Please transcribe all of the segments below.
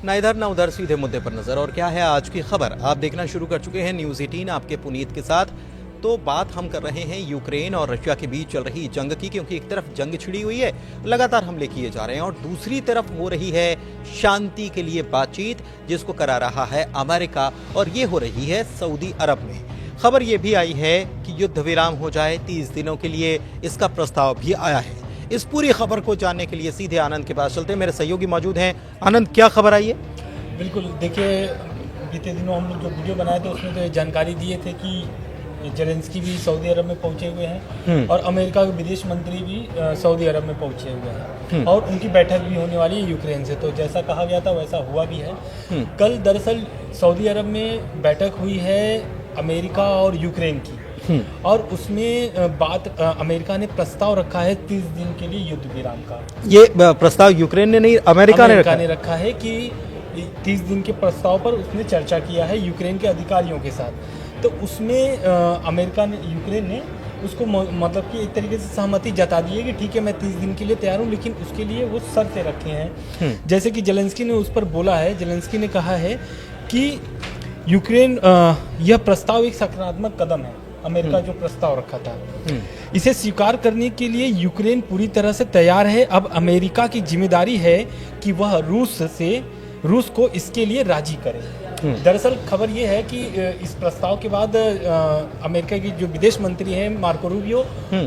ना इधर ना उधर, सीधे मुद्दे पर नजर। और क्या है आज की खबर, आप देखना शुरू कर चुके हैं न्यूज़ 18 आपके पुनीत के साथ। तो बात हम कर रहे हैं यूक्रेन और रशिया के बीच चल रही जंग की, क्योंकि एक तरफ जंग छिड़ी हुई है, लगातार हमले किए जा रहे हैं, और दूसरी तरफ हो रही है शांति के लिए बातचीत, जिसको करा रहा है अमेरिका, और ये हो रही है सऊदी अरब में। खबर ये भी आई है कि युद्ध विराम हो जाए 30 दिनों के लिए, इसका प्रस्ताव भी आया है। इस पूरी खबर को जानने के लिए सीधे आनंद के पास चलते हैं, मेरे सहयोगी मौजूद हैं। आनंद, क्या खबर आई है? बिल्कुल, देखिए बीते दिनों हम लोग जो वीडियो बनाए थे उसमें तो ये जानकारी दिए थे कि जेलेंस्की भी सऊदी अरब में पहुंचे हुए हैं और अमेरिका के विदेश मंत्री भी सऊदी अरब में पहुंचे हुए हैं और उनकी बैठक भी होने वाली है यूक्रेन से। तो जैसा कहा गया था वैसा हुआ भी है। कल दरअसल सऊदी अरब में बैठक हुई है अमेरिका और यूक्रेन की, और उसमें अमेरिका ने प्रस्ताव रखा है 30 दिन के लिए युद्ध विराम का। ये प्रस्ताव यूक्रेन ने नहीं, अमेरिका ने रखा है कि 30 दिन के प्रस्ताव पर उसने चर्चा किया है यूक्रेन के अधिकारियों के साथ। तो उसमें यूक्रेन ने उसको मतलब कि एक तरीके से सहमति जता दी है कि ठीक है, मैं 30 दिन के लिए तैयार हूँ, लेकिन उसके लिए वो शर्तें रखे हैं। जैसे कि जेलेंस्की ने उस पर बोला है, जेलेंस्की ने कहा है कि यूक्रेन यह प्रस्ताव एक सकारात्मक कदम है। अमेरिका जो प्रस्ताव रखा था इसे स्वीकार करने के लिए यूक्रेन पूरी तरह से तैयार है। अब अमेरिका की जिम्मेदारी है कि वह रूस को इसके लिए राजी करे। दरअसल खबर यह है कि इस प्रस्ताव के बाद अमेरिका की जो विदेश मंत्री हैं मार्को रूबियो,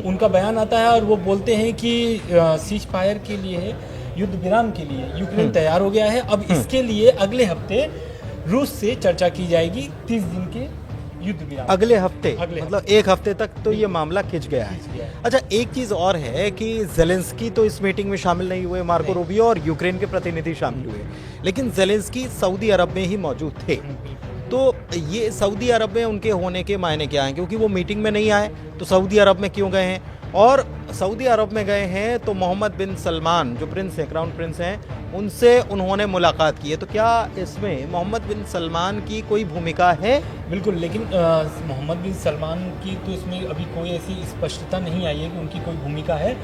उनका बयान आता है और वो बोलते हैं कि सीज फायर के लिए, युद्ध विराम के लिए यूक्रेन तैयार हो गया है। अब इसके लिए अगले हफ्ते रूस से चर्चा की जाएगी 30 दिन के युद्ध विराम। अगले हफ्ते मतलब एक हफ्ते तक तो ये मामला खिंच गया है। अच्छा, एक चीज और है कि जेलेंस्की तो इस मीटिंग में शामिल नहीं हुए, मार्को रूबियो और यूक्रेन के प्रतिनिधि शामिल हुए, लेकिन जेलेंस्की सऊदी अरब में ही मौजूद थे। तो ये सऊदी अरब में उनके होने के मायने क्या हैं? क्योंकि वो मीटिंग में नहीं आए, तो सऊदी अरब में क्यों गए हैं? और सऊदी अरब में गए हैं तो मोहम्मद बिन सलमान जो प्रिंस हैं, क्राउन प्रिंस हैं, उनसे उन्होंने मुलाकात की है। तो क्या इसमें मोहम्मद बिन सलमान की कोई भूमिका है? बिल्कुल, लेकिन मोहम्मद बिन सलमान की तो इसमें अभी कोई ऐसी स्पष्टता नहीं आई है कि उनकी कोई भूमिका है।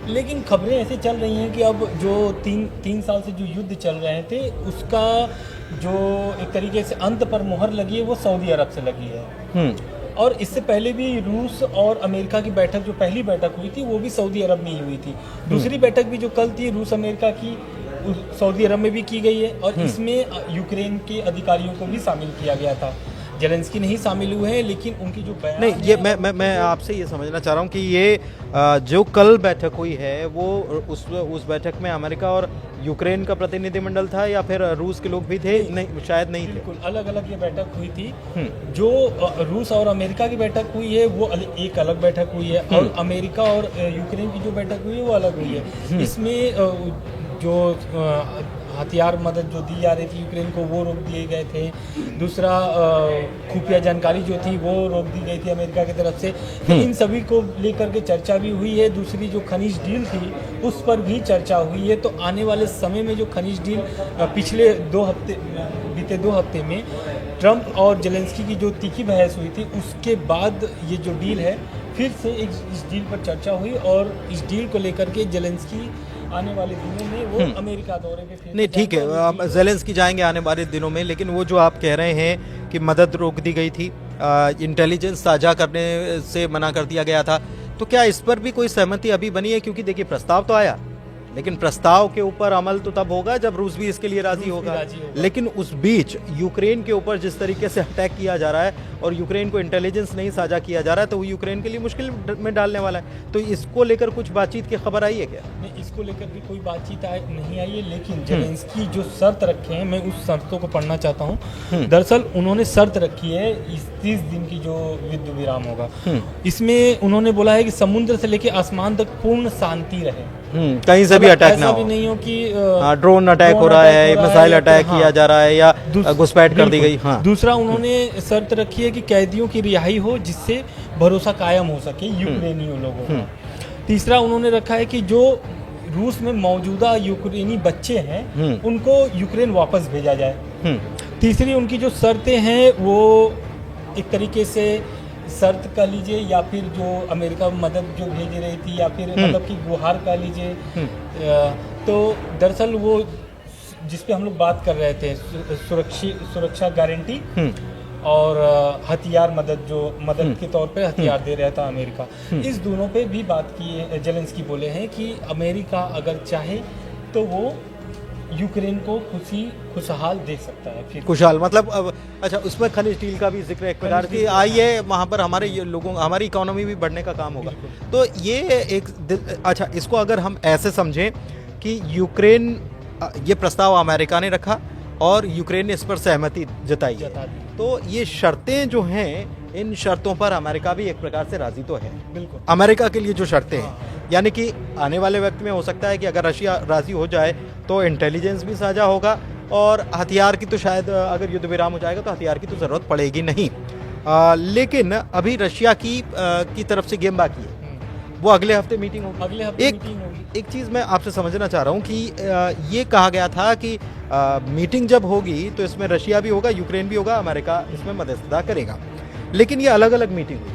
लेकिन खबरें ऐसे चल रही हैं कि अब जो तीन साल से जो युद्ध चल रहे थे उसका जो एक तरीके से अंत पर मुहर लगी है वो सऊदी अरब से लगी है। और इससे पहले भी रूस और अमेरिका की बैठक, जो पहली बैठक हुई थी वो भी सऊदी अरब में ही हुई थी। दूसरी बैठक भी जो कल थी रूस अमेरिका की, सऊदी अरब में भी की गई है, और इसमें यूक्रेन के अधिकारियों को भी शामिल किया गया था। जेलेंस्की नहीं शामिल हुए हैं, लेकिन उनकी जो बयान नहीं, ये मैं आपसे ये समझना चाह रहा हूँ कि ये जो कल बैठक हुई है वो उस बैठक में अमेरिका और यूक्रेन का प्रतिनिधिमंडल था या फिर रूस के लोग भी थे? नहीं, शायद नहीं थे। बिल्कुल अलग अलग ये बैठक हुई थी। जो रूस और अमेरिका की बैठक हुई है वो एक अलग बैठक हुई है, और अमेरिका और यूक्रेन की जो बैठक हुई है वो अलग हुई है। इसमें जो हथियार मदद जो दी जा रही थी यूक्रेन को वो रोक दिए गए थे। दूसरा खुफिया जानकारी जो थी वो रोक दी गई थी अमेरिका की तरफ से। इन सभी को लेकर के चर्चा भी हुई है। दूसरी जो खनिज डील थी उस पर भी चर्चा हुई है। तो आने वाले समय में जो खनिज डील बीते 2 हफ्ते में ट्रंप और जेलेंस्की की जो तीखी बहस हुई थी, उसके बाद ये जो डील है फिर से इस डील पर चर्चा हुई, और इस डील को लेकर के जेलेंस्की आने वाले दिनों में वो अमेरिका दौरे पे फिर नहीं, ठीक है, जेलेंस्की जाएंगे आने वाले दिनों में, लेकिन वो जो आप कह रहे हैं कि मदद रोक दी गई थी, इंटेलिजेंस साझा करने से मना कर दिया गया था, तो क्या इस पर भी कोई सहमति अभी बनी है? क्योंकि देखिए प्रस्ताव तो आया, लेकिन प्रस्ताव के ऊपर अमल तो तब होगा जब रूस भी इसके लिए राजी होगा। लेकिन उस बीच यूक्रेन के ऊपर जिस तरीके से अटैक किया जा रहा है और यूक्रेन को इंटेलिजेंस नहीं साझा किया जा रहा है, तो वो यूक्रेन के लिए मुश्किल में डालने वाला है। तो इसको लेकर कुछ बातचीत की खबर आई है क्या? नहीं, इसको लेकर भी कोई बातचीत नहीं आई है, लेकिन जेलेंस्की जो शर्त रखे हैं, मैं उस शर्तों को पढ़ना चाहता हूँ। दरअसल उन्होंने शर्त रखी है इस 30 दिन की जो युद्ध विराम होगा, इसमें उन्होंने बोला है कि समुद्र से लेकर आसमान तक पूर्ण शांति रहे, कहीं से भी अटैक ना हो। भी नहीं हो कि ड्रोन अटैक हो रहा है, मिसाइल अटैक किया जा रहा है या घुसपैठ कर दी गई। दूसरा उन्होंने शर्त रखी है कि कैदियों की रिहाई हो, जिससे भरोसा कायम हो सके यूक्रेनियों लोगों का। तीसरा उन्होंने रखा है कि जो रूस में मौजूदा यूक्रेनी बच्चे हैं उनको यूक्रेन वापस भेजा जाए। तीसरी उनकी जो शर्तें हैं वो एक तरीके से शर्त कह लीजिए, या फिर जो अमेरिका मदद जो भेज रही थी, या फिर मतलब कि गुहार कह लीजिए। तो दरअसल वो जिस पे हम लोग बात कर रहे थे, सुरक्षा गारंटी और हथियार मदद के तौर पे हथियार दे रहा था अमेरिका, इस दोनों पे भी बात की है। जेलेंस्की बोले हैं कि अमेरिका अगर चाहे तो वो यूक्रेन को खुशहाल दे सकता है। फिर खुशहाल मतलब अच्छा, उसमें खनिज तेल का भी जिक्र एक प्रकार की आई है, वहाँ पर हमारे लोगों हमारी इकोनॉमी भी बढ़ने का काम होगा। तो ये एक अच्छा, इसको अगर हम ऐसे समझें कि यूक्रेन, ये प्रस्ताव अमेरिका ने रखा और यूक्रेन ने इस पर सहमति जताई, तो ये शर्तें जो हैं, इन शर्तों पर अमेरिका भी एक प्रकार से राजी तो है। बिल्कुल, अमेरिका के लिए जो शर्तें हैं, यानी कि आने वाले वक्त में हो सकता है कि अगर रशिया राजी हो जाए तो इंटेलिजेंस भी साझा होगा और हथियार की तो शायद, अगर युद्ध विराम हो जाएगा तो हथियार की तो ज़रूरत पड़ेगी नहीं। लेकिन अभी रशिया की तरफ से गेम बाकी है, वो अगले हफ्ते मीटिंग होगी। अगले हफ्ते मीटिंग होगी। एक चीज़ मैं आपसे समझना चाह रहा हूँ कि ये कहा गया था कि मीटिंग जब होगी तो इसमें रशिया भी होगा, यूक्रेन भी होगा, अमेरिका इसमें मध्यस्थता करेगा, लेकिन ये अलग अलग मीटिंग हुई।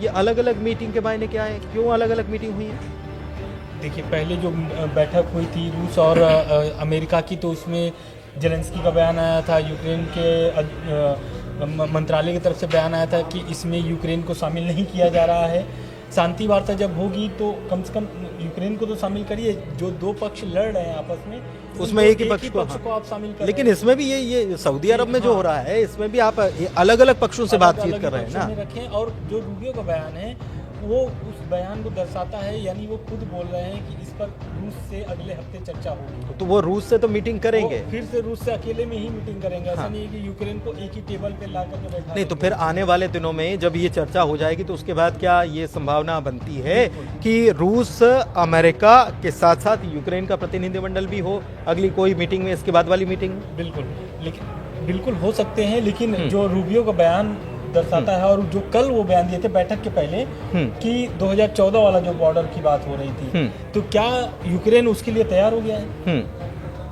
ये अलग अलग मीटिंग के मायने क्या है, क्यों अलग अलग मीटिंग हुई है? देखिए, पहले जो बैठक हुई थी रूस और अमेरिका की, तो उसमें जेलेंस्की का बयान आया था, यूक्रेन के मंत्रालय की तरफ से बयान आया था कि इसमें यूक्रेन को शामिल नहीं किया जा रहा है। शांति वार्ता जब होगी तो कम से कम यूक्रेन को तो शामिल करिए, जो दो पक्ष लड़ रहे हैं आपस में उसमें एक ही पक्ष को आप शामिल कर। लेकिन इसमें भी ये सऊदी अरब में जो हो रहा है, इसमें भी आप अलग अलग पक्षों से बातचीत कर रहे हैं ना, रखें। और जो रूबियो का बयान है वो उस बयान को दर्शाता है, यानी वो खुद बोल रहे हैं कि इस पर रूस से अगले हफ्ते चर्चा होगी। तो वो रूस से तो मीटिंग करेंगे, फिर से रूस से अकेले में ही मीटिंग करेंगे। ऐसा नहीं है कि यूक्रेन को एक ही टेबल पे ला करके बैठा नहीं। तो फिर आने वाले दिनों में जब ये चर्चा हो जाएगी तो उसके बाद क्या ये संभावना बनती है कि रूस अमेरिका के साथ साथ यूक्रेन का प्रतिनिधिमंडल भी हो अगली कोई मीटिंग में, इसके बाद वाली मीटिंग में? बिल्कुल हो सकते हैं, लेकिन जो रूबियो का बयान दर्शाता है और जो कल वो बयान दिए थे बैठक के पहले कि 2014 वाला जो बॉर्डर की बात हो रही थी, तो क्या यूक्रेन उसके लिए तैयार हो गया है?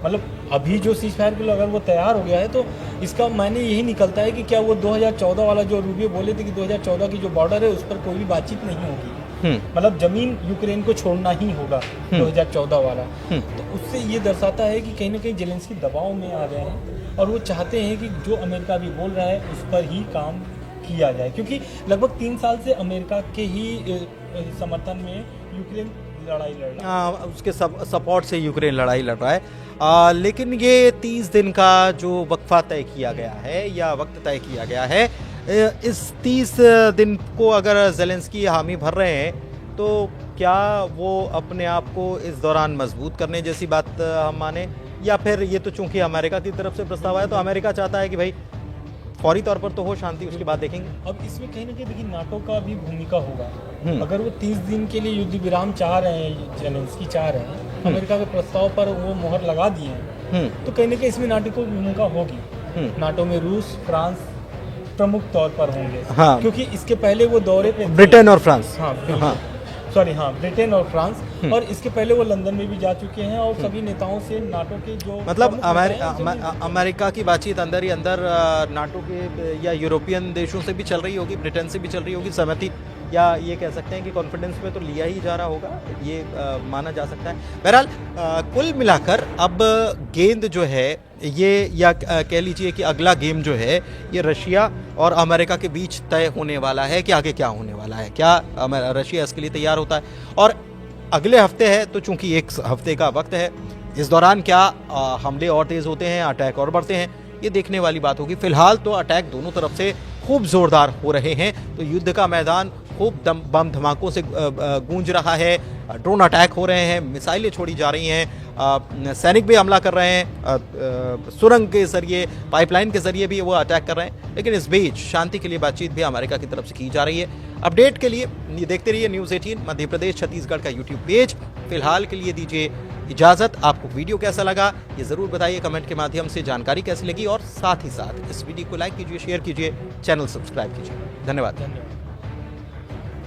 मतलब अभी जो सीज फायर के लिए अगर वो तैयार हो गया है तो इसका मायने यही निकलता है कि क्या वो 2014 वाला जो रूबियो बोले थे कि 2014 की जो बॉर्डर है उस पर कोई भी बातचीत नहीं होगी, मतलब जमीन यूक्रेन को छोड़ना ही होगा 2014 वाला। तो उससे ये दर्शाता है कि कहीं ना कहीं जेलेंस्की दबाव में आ गए हैं और वो चाहते हैं कि जो अमेरिका भी बोल रहा है उस पर ही काम किया जाए, क्योंकि लगभग 3 साल से अमेरिका के ही समर्थन में यूक्रेन लड़ाई लड़ रहा है, उसके सपोर्ट से यूक्रेन लड़ाई लड़ रहा है। लेकिन ये 30 दिन का जो वक्फा तय किया गया है या वक्त तय किया गया है, इस 30 दिन को अगर जेलेंस्की हामी भर रहे हैं तो क्या वो अपने आप को इस दौरान मजबूत करने जैसी बात हम माने, या फिर ये तो चूंकि अमेरिका की तरफ से प्रस्ताव आया तो अमेरिका चाहता है कि भाई फौरी तौर पर तो हो शांति, उसके बाद देखेंगे। अब इसमें कहीं ना कहीं देखिए नाटो का भी भूमिका होगा। अगर वो 30 दिन के लिए युद्ध विराम चाह रहे हैं, जेलेंस्की चाह रहे हैं, अमेरिका के प्रस्ताव पर वो मोहर लगा दिए हैं, तो कहीं ना कहीं इसमें नाटो की भूमिका होगी। नाटो में रूस, फ्रांस प्रमुख तौर पर होंगे, क्योंकि इसके पहले वो दौरे पे ब्रिटेन और फ्रांस, ब्रिटेन और फ्रांस, और इसके पहले वो लंदन में भी जा चुके हैं और सभी नेताओं से नाटो के जो मतलब अमेरिका की बातचीत अंदर ही अंदर नाटो के या यूरोपियन देशों से भी चल रही होगी, ब्रिटेन से भी चल रही होगी सहमति, या ये कह सकते हैं कि कॉन्फिडेंस में तो लिया ही जा रहा होगा, ये माना जा सकता है। बहरहाल कुल मिलाकर अब गेंद जो है ये, या कह लीजिए कि अगला गेम जो है ये रशिया और अमेरिका के बीच तय होने वाला है कि आगे क्या होने वाला है। क्या रशिया इसके लिए तैयार होता है, और अगले हफ्ते है तो चूंकि 1 हफ्ते का वक्त है, इस दौरान क्या हमले और तेज़ होते हैं, अटैक और बढ़ते हैं, ये देखने वाली बात होगी। फिलहाल तो अटैक दोनों तरफ से खूब जोरदार हो रहे हैं, तो युद्ध का मैदान खूब बम धमाकों से गूंज रहा है, ड्रोन अटैक हो रहे हैं, मिसाइलें छोड़ी जा रही हैं, सैनिक भी हमला कर रहे हैं, सुरंग के जरिए, पाइपलाइन के जरिए भी वो अटैक कर रहे हैं। लेकिन इस बीच शांति के लिए बातचीत भी अमेरिका की तरफ से की जा रही है। अपडेट के लिए देखते रहिए न्यूज़ 18 मध्य प्रदेश छत्तीसगढ़ का यूट्यूब पेज। फिलहाल के लिए दीजिए इजाज़त। आपको वीडियो कैसा लगा ये ज़रूर बताइए कमेंट के माध्यम से, जानकारी कैसी लगी, और साथ ही साथ इस वीडियो को लाइक कीजिए, शेयर कीजिए, चैनल सब्सक्राइब कीजिए। धन्यवाद।